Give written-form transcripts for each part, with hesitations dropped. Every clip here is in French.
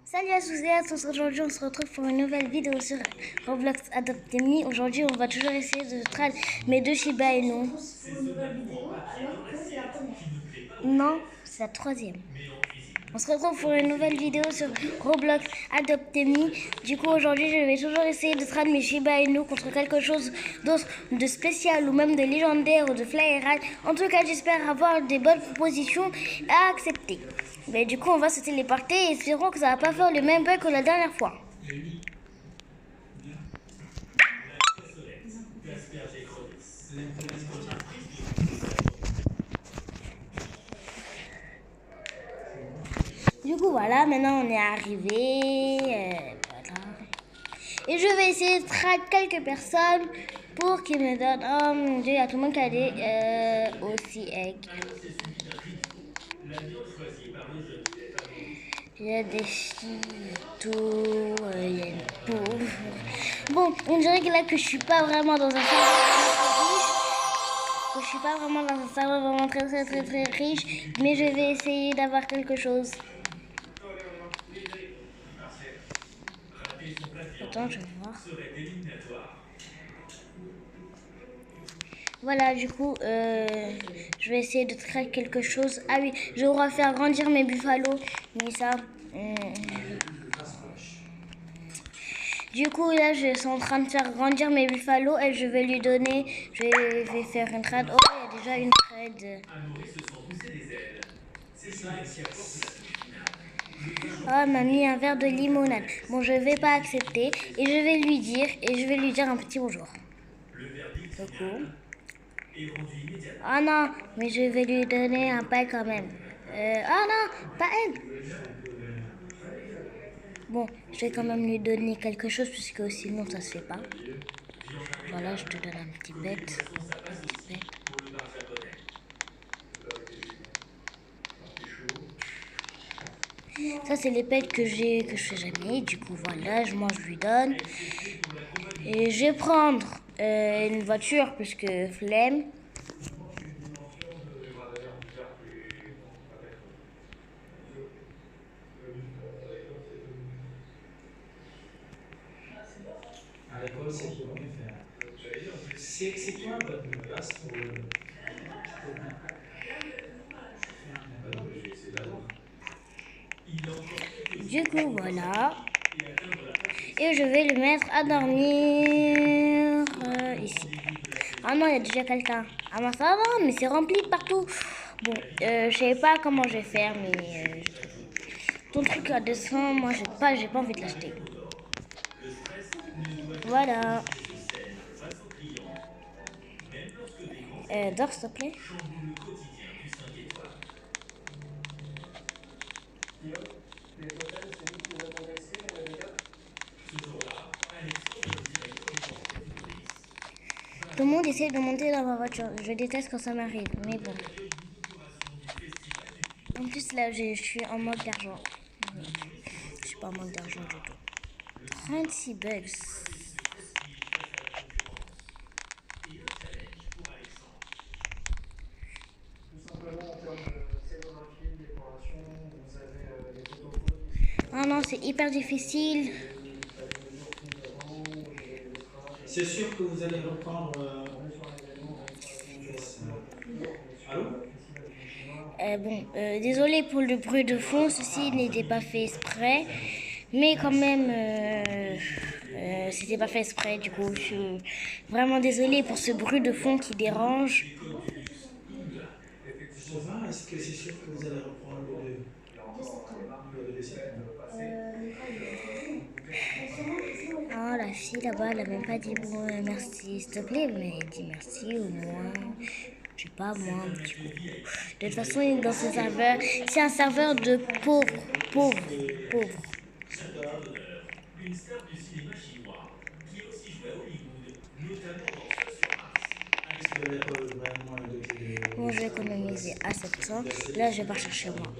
Salut à tous et à tous, aujourd'hui on se retrouve pour une nouvelle vidéo sur Roblox Adoptemi. Aujourd'hui on va toujours essayer de traduire mes deux Shiba Inu. Pour une nouvelle vidéo alors que c'est la première. Non, c'est la troisième. On se retrouve pour une nouvelle vidéo sur Roblox Adoptemi. Du coup aujourd'hui je vais toujours essayer de traduire mes Shiba Inu contre quelque chose d'autre, de spécial ou même de légendaire ou de fly ride. En tout cas j'espère avoir des bonnes propositions à accepter. Mais du coup on va se téléporter et espérons que ça va pas faire le même bug que la dernière fois. Du coup voilà, maintenant on est arrivé. Voilà. Et je vais essayer de traquer quelques personnes pour qu'ils me donnent. Oh mon dieu, il y a tout le monde qui a des aussi egg. Il y a des filles, tout, il y a une pauvre. Bon, on dirait que là que je suis pas vraiment dans un serveur riche. Que je suis pas vraiment dans un serveur vraiment très riche. Mais je vais essayer d'avoir quelque chose. Attends, je vais voir. Voilà, du coup, je vais essayer de traiter quelque chose. Ah oui, je vais faire grandir mes buffalos. Mais ça... Du coup, là, je suis en train de faire grandir mes buffalos et je vais lui donner... Je vais faire une trade. Oh, il y a déjà une trade. Ah, m'a mis un verre de limonade. Bon, je vais pas accepter et je vais lui dire un petit bonjour. Coucou. Ah non, mais je vais lui donner un pain quand même. Ah non, pas elle. Bon, je vais quand même lui donner quelque chose puisque sinon ça se fait pas. Voilà, je te donne un petit pet. Ça c'est les pets que je fais jamais. Du coup voilà, moi je lui donne. Et je vais prendre une voiture puisque flemme. À l'école, c'est pour mieux faire. C'est quoi votre place pour Du coup, voilà. Et je vais le mettre à dormir ici. Ah non, il y a déjà quelqu'un. Ah non, ça va, mais c'est rempli de partout. Bon, je sais pas comment je vais faire, mais ton truc à 200, moi j'ai pas envie de l'acheter. Voilà. Dors s'il te plaît. Tout le monde essaie de monter dans ma voiture. Je déteste quand ça m'arrive, mais bon. En plus là, je suis en mode d'argent. Je suis pas en mode d'argent du tout. 36 bugs. Ah non, c'est hyper difficile. C'est sûr que vous allez reprendre. Allô? Bon, désolé pour le bruit de fond, ceci n'était pas fait exprès, mais quand même, c'était pas fait exprès, du coup, je suis vraiment désolée pour ce bruit de fond qui dérange. Ça va? Est-ce que c'est sûr que vous allez reprendre le Ah, la fille là-bas, elle a même pas dit bon, merci, s'il te plaît, mais dis merci au moins. Je sais pas, moi, un petit coup. De toute façon, il est dans ce serveur. C'est un serveur de pauvres. Bon, je vais économiser à 700. Là, je vais partir chez moi.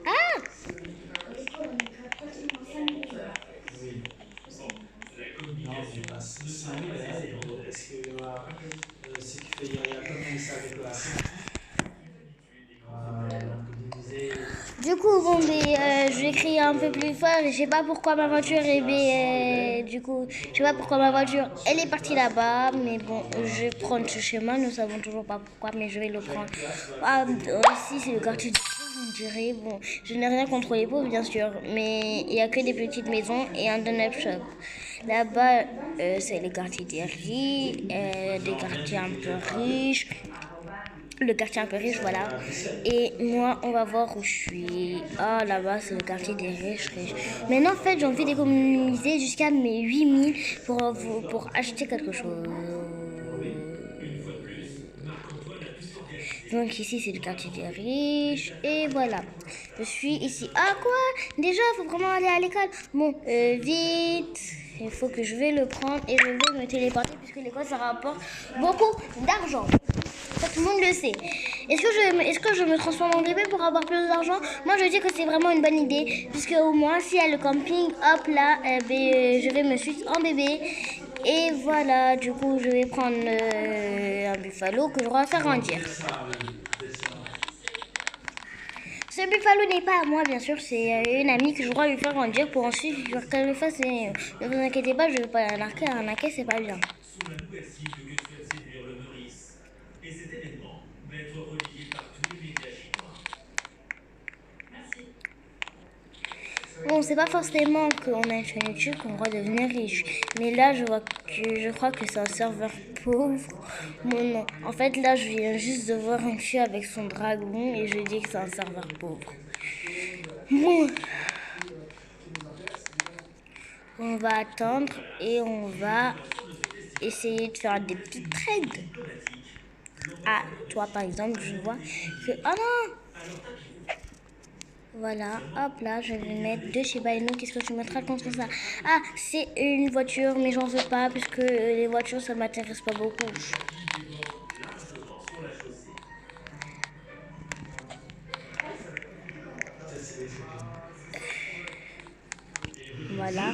Ah! Non, j'ai pas 5 000. Est-ce qu'il y aura. C'est qu'il y a combien de ça avec la. Du coup, bon, mais je vais crier un peu plus fort. Je sais pas pourquoi ma voiture est... du coup, je sais pas pourquoi ma voiture, elle est partie là-bas. Mais bon, je vais prendre ce chemin. Nous savons toujours pas pourquoi, mais je vais le prendre. Ah, ici, c'est le quartier des pauvres, on dirait. Bon, je n'ai rien contre les pauvres, bien sûr. Mais il y a que des petites maisons et un donut shop. Là-bas, c'est le quartier des riches, des quartiers un peu riches. Le quartier un peu riche, voilà. Et moi, on va voir où je suis. Ah, là-bas, c'est le quartier des riches. Maintenant, en fait, j'ai envie d'économiser jusqu'à mes 8000 pour acheter quelque chose. Donc ici, c'est le quartier des riches. Et voilà. Je suis ici. Ah, quoi? Déjà, il faut vraiment aller à l'école. Bon, vite. Il faut que je vais le prendre et je vais me téléporter puisque l'école, ça rapporte beaucoup d'argent. Ça, tout le monde le sait. Est-ce que je me transforme en bébé pour avoir plus d'argent? Moi, je dis que c'est vraiment une bonne idée. Puisque au moins, s'il y a le camping, hop là, je vais me suivre en bébé. Et voilà, du coup, je vais prendre un buffalo que je vais faire grandir. Ce buffalo n'est pas à moi, bien sûr, c'est une amie que je dois lui faire grandir pour ensuite qu'elle le fasse. Ne vous inquiétez pas, je ne vais pas l'arnaquer, c'est pas bien. Bon, c'est pas forcément qu'on a une chaîne YouTube qu'on va devenir riche. Mais là, je crois que c'est un serveur pauvre. Bon, non. En fait, là, je viens juste de voir une fille avec son dragon et je dis que c'est un serveur pauvre. Bon. On va attendre et on va essayer de faire des petites trades. Ah, toi, par exemple, je vois que... Oh non! Voilà, hop là, je vais mettre 2 Shiba Inu. Qu'est-ce que tu mettras contre ça? Ah, c'est une voiture, mais j'en veux pas, puisque les voitures, ça m'intéresse pas beaucoup. Voilà.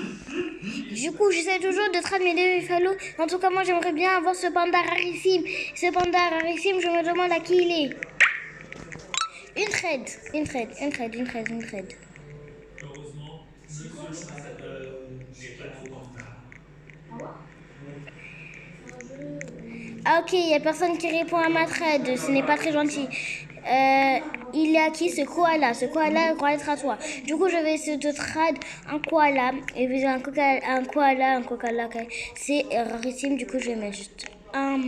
Du coup, j'essaie toujours de trader mes 2 buffalo. En tout cas, moi, j'aimerais bien avoir ce panda rarissime. Ce panda rarissime, je me demande à qui il est. Une trade. Ah ok, il n'y a personne qui répond à ma trade, ce n'est pas très gentil. Il est à qui ce koala? Ce koala va être à toi. Du coup, je vais essayer de trade un koala. Et puis un koala. C'est rarissime, du coup, je vais mettre juste un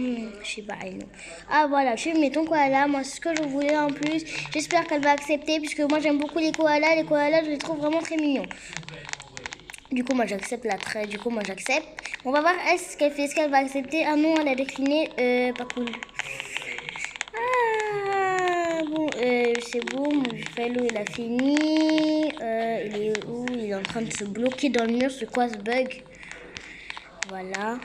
Shiba Inu. Ah voilà, tu mets ton koala. Moi, c'est ce que je voulais en plus. J'espère qu'elle va accepter, puisque moi, j'aime beaucoup les koalas. Les koalas, je les trouve vraiment très mignons. Du coup, moi, j'accepte la trade. Du coup, moi, j'accepte. On va voir est-ce qu'elle fait, est-ce qu'elle va accepter. Ah non, elle a décliné. Pas cool. Ah, bon, c'est bon. Mon buffalo, il a fini. Il est où? Il est en train de se bloquer dans le mur. C'est quoi ce bug? Voilà.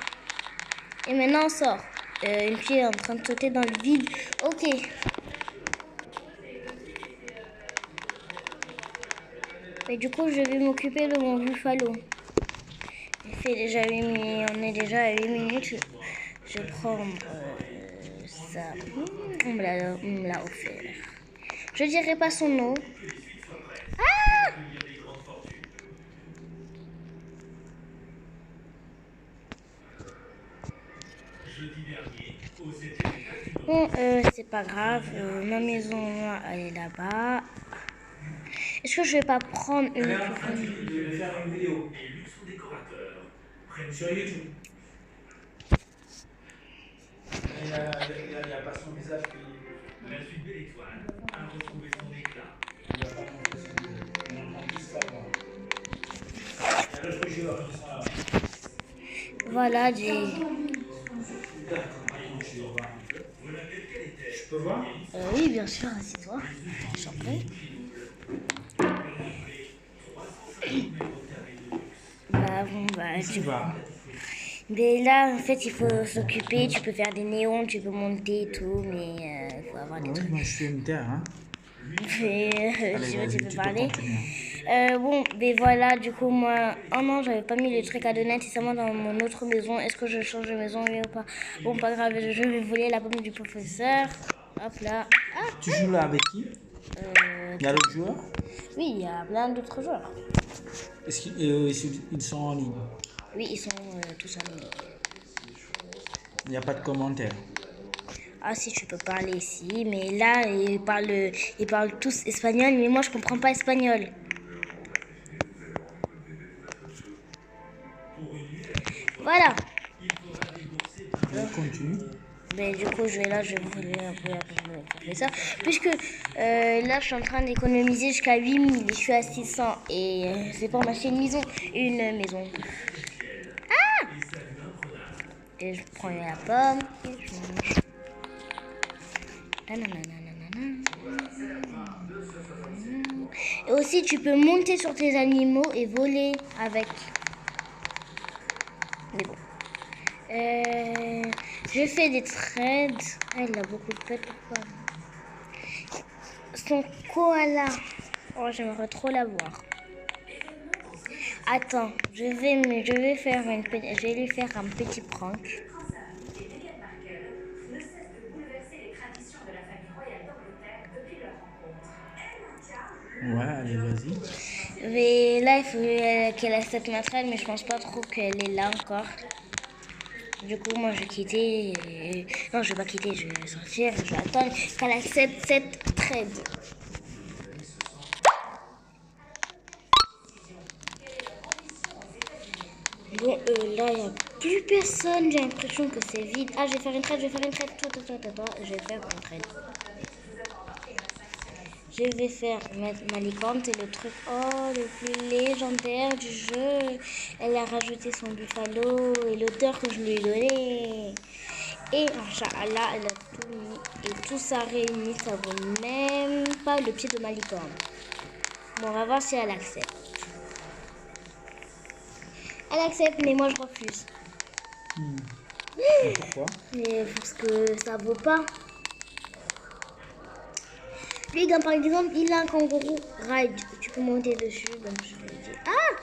Et maintenant, on sort. Une fille est en train de sauter dans le vide. Ok. Et du coup, je vais m'occuper de mon buffalo. On est déjà à 8 minutes. Je prends ça. On me l'a offert. Je dirai pas son nom. Ah! Bon, c'est pas grave. Ma maison, elle est là-bas. Est-ce que je vais pas prendre une... Je suis en train de faire une vidéo sur YouTube. Il n'y a pas son visage qui... La suite de l'étoile a retrouvé son éclat. Il n'y a pas son Voilà, Je peux voir? oui, bien sûr, assieds-toi. J'en prie. Tu vas. Mais là, en fait, il faut s'occuper. Tu peux faire des néons, tu peux monter et tout, mais il faut avoir des trucs. Moi, je suis une terre, hein. Tu peux parler. Bon, mais voilà, du coup, moi... Oh non, j'avais pas mis les trucs à donner, c'est seulement dans mon autre maison. Est-ce que je change de maison, oui ou pas? Bon, pas grave, je vais voler la pomme du professeur. Hop là. Ah, tu joues là avec qui? Il y a d'autres joueurs? Oui, il y a plein d'autres joueurs. Est-ce qu'ils ils sont en ligne? Oui, ils sont tous en ligne. Il n'y a pas de commentaires. Ah si, tu peux parler ici, mais là, ils parlent tous espagnol, mais moi, je comprends pas espagnol. Voilà. Continue. Mais du coup, je vais faire ça. Puisque là, je suis en train d'économiser jusqu'à 8000 et je suis à 600. Et c'est pour m'acheter une maison. Ah! Et je prends la pomme et je mange. Et aussi, tu peux monter sur tes animaux et voler avec. Mais bon. Je fais des trades. Ah, il a beaucoup de pets, pourquoi? Son koala. Oh, j'aimerais trop l'avoir. Attends, je vais lui faire un petit prank. Ouais, allez, vas-y. Mais là, il faut qu'elle accepte ma trade, mais je pense pas trop qu'elle est là encore. Du coup, moi, je vais quitter. Non, je vais pas quitter, je vais sortir. Je vais attendre qu'elle accepte cette trade. Bon, là, il n'y a plus personne. J'ai l'impression que c'est vide. Ah, je vais faire une trade, Attends, je vais faire une trade. Je vais faire ma licorne, c'est le truc le plus légendaire du jeu. Elle a rajouté son buffalo et l'odeur que je lui ai donné. Et Inch'Allah, elle a tout mis. Et tout ça réuni, ça vaut même pas le pied de ma licorne. Bon, on va voir si elle accepte. Elle accepte, mais moi je refuse. Pourquoi? Mais parce que ça vaut pas. Lui, par exemple, il a un kangourou ride. Tu peux monter dessus, donc je lui dis. Ah!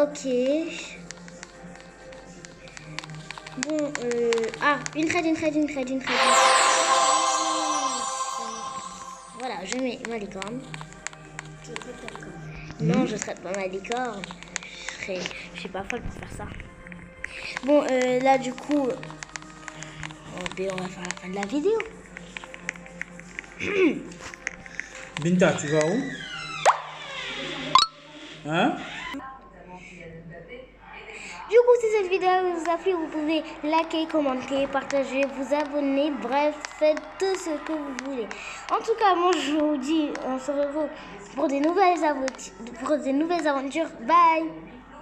Ok. Bon, une trade. Voilà, je mets ma licorne. Non, je traite pas ma licorne. Je suis pas folle pour faire ça. Bon, là, du coup, on va faire la fin de la vidéo. Binta, tu vas où? Hein? Du coup, si cette vidéo vous a plu, vous pouvez liker, commenter, partager, vous abonner. Bref, faites tout ce que vous voulez. En tout cas, moi, je vous dis, on se retrouve pour des nouvelles aventures. Bye!